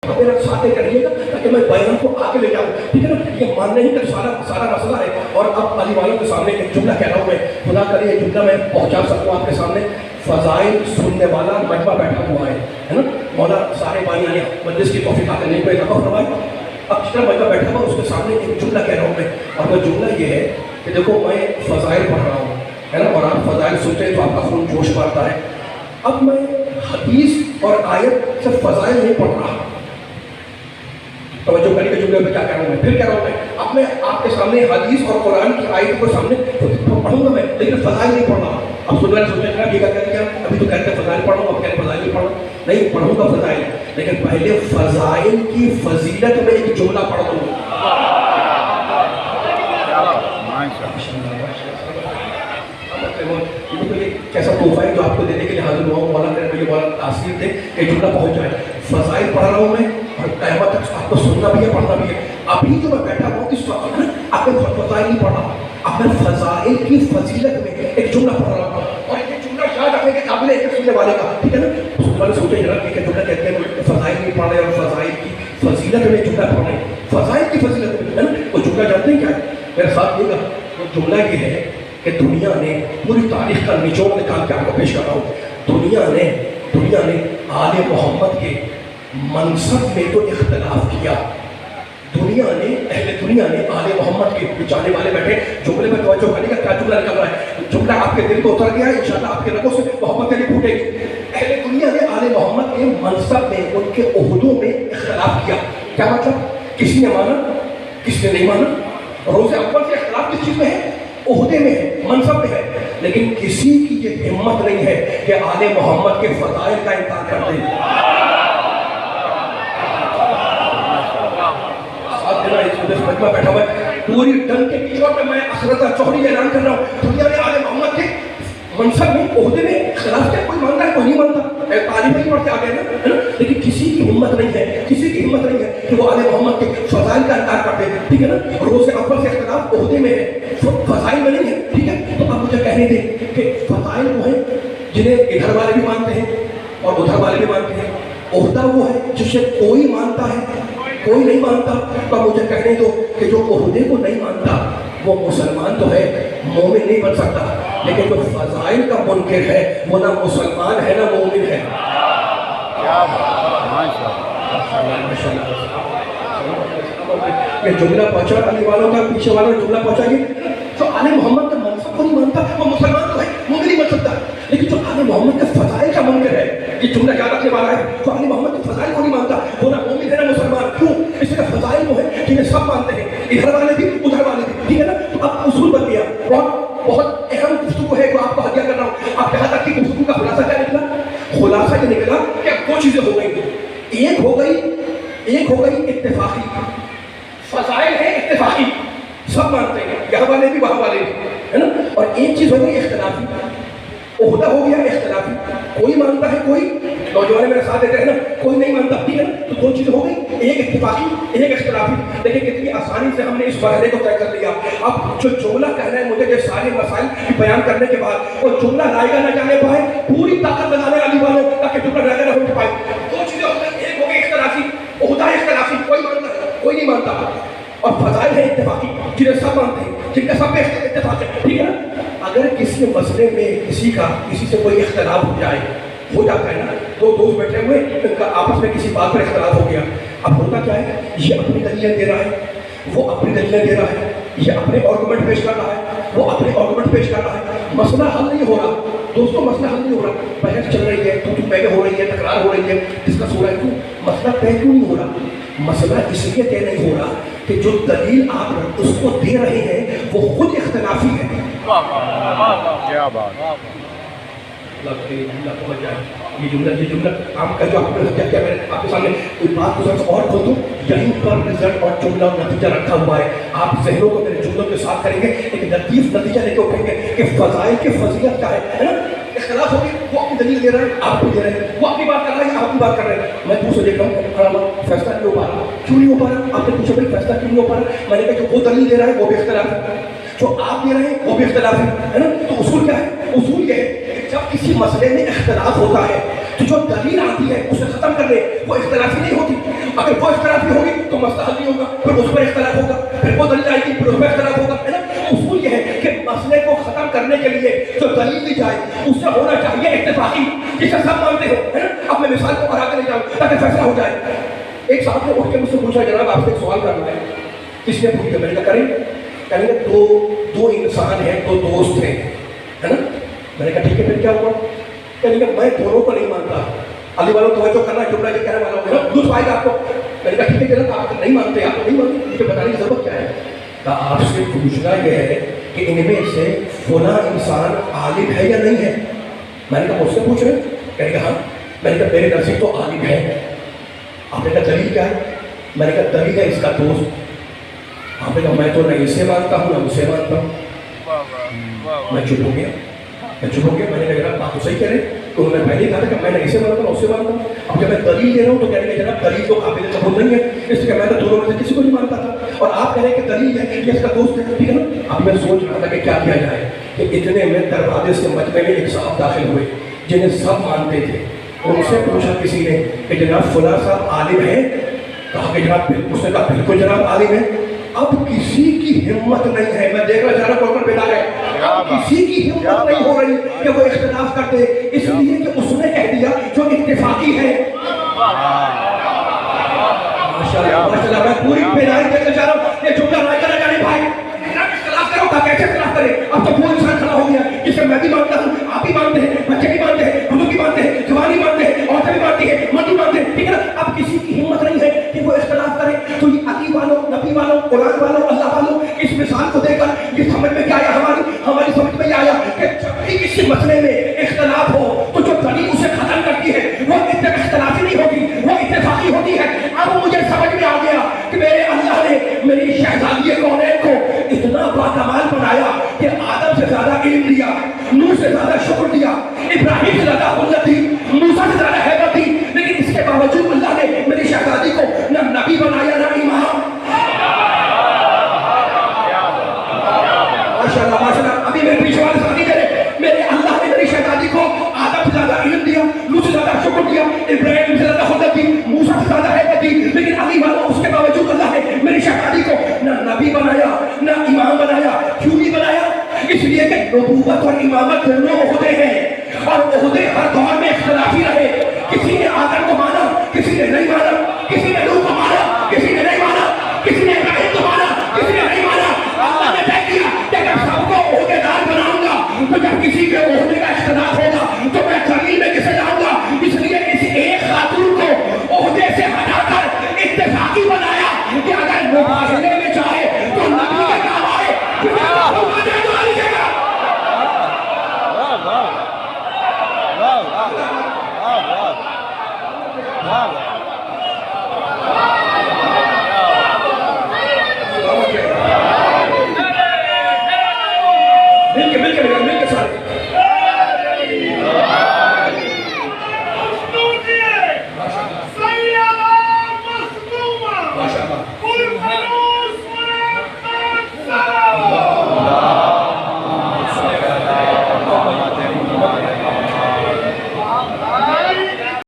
میرا ساتھ کریے گا تاکہ میں بیان کو آگے لے جاؤں، ٹھیک ہے نا. یہ ماننے ہی کا سارا مسئلہ ہے. اور اب علی والوں کے سامنے ایک جملہ کہہ رہا ہوں میں، خدا کرے یہ جملہ میں پہنچا سکوں آپ کے سامنے. فضائل سننے والا مجمع بیٹھا ہوا ہے نا. مولا سارے بانی نے مجلس کی توفیق عطا کرنے کو اضافہ فرمائے. اب جتنا مجمع بیٹھا ہوا اس کے سامنے ایک جملہ کہہ رہا ہوں میں، اور وہ جملہ یہ ہے کہ دیکھو میں فضائل پڑھ رہا ہوں ہے نا، اور آپ فضائل سنتے ہیں تو آپ کا خون جوش مارتا ہے. اب میں حدیث اور آیت سے فضائل نہیں پڑھ رہا. توجہ کرنے کے جملے میں کیا کہہ رہا ہوں میں، پھر کہہ رہا ہوں میں اب میں آپ کے سامنے حدیث اور قرآن کی آیت کو سامنے پڑھوں گا میں، لیکن فضائل نہیں پڑھ رہا. اب سن رہے سوچیں گا یہ کیا کہہ دیا، ابھی تو کہتے ہیں فضائل پڑھو، اب کہتے ہیں فضائل نہیں پڑھو. نہیں پڑھوں گا فضائل، لیکن پہلے فضائل کی فضیلت میں ایک جملہ پڑھ دوں. کیسا تحفہ ہے جو آپ کو دینے کے لیے حاضر ہوا ہوں. مولا میرے مجھے مولا تاثیر دے کہ جملہ پہنچ جائے. فضائل پڑھ رہا ہوں میں اور قیامت تک آپ کو سننا بھی ہے پڑھنا بھی ہے. ابھی جو میں بیٹھا ہوں اس وقت میں آپ نے فضائل نہیں پڑھا، اب میں فضائل کی فضیلت میں ایک جملہ پڑھ رہا ہوں. اور یہ جملہ یاد رکھنے کے قابل ہے ایک سننے والے کا، ٹھیک ہے نا. سننے سوچے ذرا کہ جملہ کہتے ہیں فضائل نہیں پڑھ رہے اور فضائل کی فضیلت میں جملہ پڑھ رہے ہیں. فضائل کی فضیلت میں ہے نا، وہ جملہ جانتے ہیں کیا ہے میرے ساتھ یہ گا. وہ جملہ یہ ہے کہ دنیا نے پوری تاریخ کا نچوڑ نکال کے آپ کو پیش کر رہا ہوں. دنیا نے آل محمد کے منصب میں تو اختلاف کیا. اہل دنیا نے آل محمد کے جانے والے بیٹھے. جملے میں توجہ کرنے کا کیا جملہ نکل رہا ہے، جملہ آپ کے دل کو اتر گیا ہے، انشاءاللہ آپ کے رگوں سے محبت نہیں پھوٹے گی. اہل دنیا نے آل محمد کے منصب میں ان کے عہدوں میں اختلاف کیا. کیا مطلب، کسی نے مانا کس نے نہیں مانا. روز اول سے اختلاف کس چیز میں ہے، عہدے میں ہے، منصب میں ہے. لیکن کسی کی یہ ہمت نہیں ہے کہ آل محمد کے فضائل کا انکار کر دے. مجمع بیٹھا ہوا ہے پوری ڈنگ کے کیچڑ پہ میں اثرتا چوہری اعلان کر رہا ہوں. دنیا نے آل محمد کے منصب میں عہدے میں اختلاف کیا. کوئی مانتا ہے کوئی نہیں مانتا، تعلیم نہیں پڑھتے آگے نا، لیکن کسی کی ہمت نہیں ہے، کسی کی ہمت نہیں ہے کہ وہ آل محمد کے فضائل کا انکار کر دے. ٹھیک ہے نا، روز اول سے اختلاف عہدے میں ہے، فضائل میں نہیں ہے. ٹھیک ہے، تو اب مجھے کہنے دیں کہ فضائل وہ ہیں جنہیں ادھر والے بھی مانتے ہیں اور ادھر والے بھی مانتے ہیں. عہدہ وہ ہے جسے کوئی مانتا ہے کوئی نہیں مانتا. تو مجھے کہنے دو کہ جو عہدے کو نہیں مانتا وہ مسلمان تو ہے، مومن نہیں بن سکتا. لیکن جو فضائل کا منکر ہے وہ نہ مسلمان ہے نہ مومن ہے. یہ جملہ پہنچا علی والوں کا، پیچھے والوں کا جملہ پہنچا گیا. جو آل محمد کا منصب کو نہیں مانتا وہ مسلمان تو ہے، مومن نہیں بن سکتا. لیکن جو آل محمد کے فضائل کا منکر ہے، یہ جملہ یاد رکھنے والا ہے، جو آل محمد کے فضائل کو نہیں مانتا وہ نہ مومن ہے نہ مسلمان. کیوں؟ اس لیے فضائل وہ ہے جنہیں سب مانتے ہیں، ادھر والے بھی ادھر والے بھی. ٹھیک ہے نا، تو اب اصول بن گیا. بہت اہم گفتگو ہے جو آپ کو ہدیہ کر رہا ہوں. آپ یہاں تک کہ گفتگو کا خلاصہ کیا نکلا؟ خلاصہ یہ نکلا کہ اب دو چیزیں ہو گئی. ایک ہو گئی اتفاقی، فضائل ہے اتفاقی، سب مانتے ہیں، یہاں والے بھی وہاں والے بھی، ہے نا. اور ایک چیز ہو گئی اختلافی، عہدہ ہو گیا اختلافی. کوئی مانتا ہے، کوئی نوجوان میرے ساتھ دیتے ہیں نا، کوئی نہیں مانتا. ٹھیک ہے نا، تو دو چیزیں ہو گئی، ایک اتفاقی ایک اختلافی. لیکن کتنی آسانی سے ہم نے اس مرحلے کو طے کر لیا. اب جو جملہ کہنا ہے مجھے، یہ سارے مسائل بیان کرنے کے بعد وہ جملہ لائے نہ جانے پائے، پوری طاقت لگانے علی والوں تاکہ جملہ لائے نہ ہو پائے. دو چیزیں ہو گئی، ایک ہو گئی اختلافی، عہدہ اختلافی، کوئی مانتا ہے کوئی نہیں مانتا. اور فضائل ہے اتفاقی جنہیں سب مانتے ہیں، جن کا سب پہ اتفاق ہے. ٹھیک ہے نا. اگر کسی مسئلے میں کسی سے کوئی اختلاف ہو جاتا ہے نا، دو دوست بیٹھے ہوئے ان کا آپس میں کسی بات پر اختلاف ہو گیا. اب ہوتا کیا ہے، یہ اپنی دلیلیں دے رہا ہے، وہ اپنی دلیلیں دے رہا ہے، یہ اپنے آرگومنٹ پیش کر رہا ہے، وہ اپنے آرگومنٹ پیش کر رہا ہے. مسئلہ حل نہیں ہو رہا دوستوں، مسئلہ حل نہیں ہو رہا. بحث چل رہی ہے، تو پہلے ہو رہی ہے، تکرار ہو رہی ہے، ڈسکس ہو رہا ہے. کیوں؟ مسئلہ طے کیوں نہیں ہو رہا؟ مسئلہ اس لیے طے نہیں ہو رہا کہ جو دلیل آپ اس کو دے رہے ہیں وہ خود اختلافی ہے. کیا بات. یہ جملہ آپ کا جو آپ نے کیا میں آپ کے سامنے کوئی بات گزر اور کھول دوں. یہیں پر رزلٹ اور جملہ نتیجہ رکھا ہوا ہے. آپ ذہنوں کو میرے جملوں کے ساتھ کریں گے، ایک لطیف نتیجہ لے کے اٹھیں گے کہ فضائل کی فضیلت کیا ہے نا. اختلاف ہو گیا، وہ اپنی دلیل دے رہے ہیں، آپ بھی دے رہے ہیں، وہ اپنی بات کر رہے ہیں، آپ اپنی بات کر رہے ہیں. میں دوسرے دیکھ رہا ہوں کھڑا ہوا، فیصلہ نہیں ہو پا رہا. کیوں نہیں ہو پا رہا؟ آپ نے پوچھا بھائی فیصلہ کیوں نہیں ہو پا رہا؟ میں نے کہا جو وہ دلیل دے رہا ہے وہ بھی اختلاف ہے، جو آپ دے رہے ہیں وہ بھی اختلاف ہے نا. تو اصول کیا ہے؟ اصول یہ ہے کہ جب کسی مسئلے میں اختلاف ہوتا ہے تو جو دلیل آتی ہے اسے ختم کر دے، وہ اختلافی نہیں ہوتی. اگر وہ اختلافی ہوگی تو مسئلہ حل نہیں ہوگا، پھر اس پر اختلاف ہوگا، پھر وہ دلیل آئے گی، پھر اس پر اختلاف ہوگا، ہے نا؟ اصول یہ ہے کہ مسئلے کو ختم کرنے کے لیے جو دلیل دی جائے اس سے ہونا چاہیے اتفاقی، جسے سب مانتے ہو، ہے نا؟ اب میں مثال کو بڑھا کے لے جاؤں تاکہ فیصلہ ہو جائے۔ ایک صاحب نے اٹھ کے مجھ سے پوچھا جناب آپ سے ایک سوال کرنا ہے، کس نے پوچھا؟ میں نے کہا کریں، کہیں گے دو انسان ہیں، دو دوست ہیں، ہے نا؟ میں نے کہا ٹھیک ہے پھر کیا ہوا؟ کہیں گے میں دونوں کو نہیں مانتا، علی والوں توجہ کرنا جملہ جو کہنے والا ہوں دوست پائے گا آپ کو۔ میں نے کہا ٹھیک ہے جناب آپ نہیں مانتے، آپ نہیں مانتے، مجھے بتانے کی ضرورت کیا ہے؟ کہا آپ سے پوچھنا یہ ہے کہ ان میں سے فلاں انسان عالم ہے یا نہیں ہے؟ میں نے کہا مجھ سے پوچھ رہے؟ کہنے کہ ہاں۔ میں نے کہا میرے نزدیک تو عالم ہے۔ آپ نے کہا دلیل کیا ہے؟ میں نے کہا دلیل ہے اس کا دوست۔ آپ نے کہا میں تو نہ اسے مانتا ہوں نہ اسے مانتا ہوں۔ میں چپ ہو گیا، میں نے کہا جناب بات تو صحیح کہہ رہے ہیں، تو انہوں نے پہلے ہی کہا تھا کہ میں نہ اسے مانتا ہوں نہ اسے مانتا ہوں۔ اب جب میں دلیل دے رہا ہوں تو کہنے کہ جناب دلیل تو قابل قبول نہیں ہے، اس لیے میں تو دونوں میں سے کسی کو نہیں مانتا تھا، اور آپ کہہ رہے ہیں کہ دلیل ہے یہ اس کا دوست ہے، ٹھیک ہے نا؟ اب میں سوچ رہا تھا کہ کیا کیا جائے کہ اتنے میں دروازے سے مجمع میں ایک صاحب داخل ہوئے جنہیں سب مانتے تھے۔ ان سے پوچھا کسی نے کہ جناب فلاں صاحب عالم ہے؟ کہا کہ جناب اس نے کہا بالکل جناب عالم ہے۔ اب کسی کی ہمت نہیں ہے، میں دیکھ رہا جا رہا کون بیدار ہے، اب کسی کی ہمت نہیں ہو رہی کہ وہ اختلاف کرتے، اس لیے کہ اس نے کہہ دیا جو اتفاقی ہے۔ ماشاءاللہ ماشاءاللہ، میں پوری بیداری دیکھنا چاہ رہا ہوں، یہ جملہ رائے کرنا چاہے بھائی اختلاف کرو، کہا کیسے اختلاف کرے؟ اب تو وہ انسان کھڑا ہو گیا جسے میں بھی مانتا ہوں، آپ بھی مانتے ہیں، بچے بھی مانتے ہیں، بزرگ بھی مانتے ہیں، جوانی مانتے ہیں، عورتیں بھی مانتی ہیں، مرد بھی مانتے ہیں، ٹھیک ہے نا؟ اب کسی کی ہمت نہیں ہے کہ وہ اختلاف کرے، تو یہ علی والوں، نبی والوں، قرآن والوں، اللہ والوں اس مثال کو دے کر یہ سمجھ میں کیا آیا؟ ہماری سمجھ میں یہ آیا کہ جب بھی کسی مسئلے میں اختلاف ہو تو جو دلیل اسے ختم کرتی ہے وہ اختلافی نہیں ہوتی، وہ اتفاقی ہوتی ہے۔ اب مجھے سمجھ میں آ گیا کہ میرے اللہ نے میری شہزادی کونین کو اتنا باکمال بنایا کہ آدم سے زیادہ علم دیا، نوح سے زیادہ شکر دیا، ابراہیم سے زیادہ خلت دی، موسیٰ سے زیادہ ہیبت دی، لیکن اس کے باوجود اللہ نے میری شہزادی کو نہ نبی بنایا نہ امام۔ ماشاءاللہ ماشاءاللہ، ابھی میرے پیچھے والے ساتھی دے رہے، میرے اللہ نے میری شہزادی کو آدم سے زیادہ علم دیا، نوح سے زیادہ شکر دیا، ابراہیم سے زیادہ خلت دی، موسیٰ سے زیادہ ہیبت دی، لیکن علی والا اس کے باوجود اللہ نے میری شہزادی کو نہ نبی بنایا نہ امام بنایا۔ کیوں نہیں بنایا؟ اس لیے کہ نبوت اور امامت دونوں عہدے ہیں، اور عہدے ہر دور میں اختلافی رہے، کسی نے آدم کو مانا، کسی نے نہیں مانا، کسی نے نوح کو مانا، کسی نے نہیں مانا، کسی نے ابراہیم کو مانا، کسی نے نہیں مانا۔ اللہ نے طے کیا کہ اگر سب کو عہدے دار بناؤں گا تو جب کسی کے عہدے کا اختلاف ہوگا تو میں زمین میں کسے جاؤں گا، اس لیے اس ایک خاتون کو عہدے سے ہٹا کر اتفاقی بنایا کہ اگر مباہلے میں چاہے تو نبی کے کام آئے، Wow.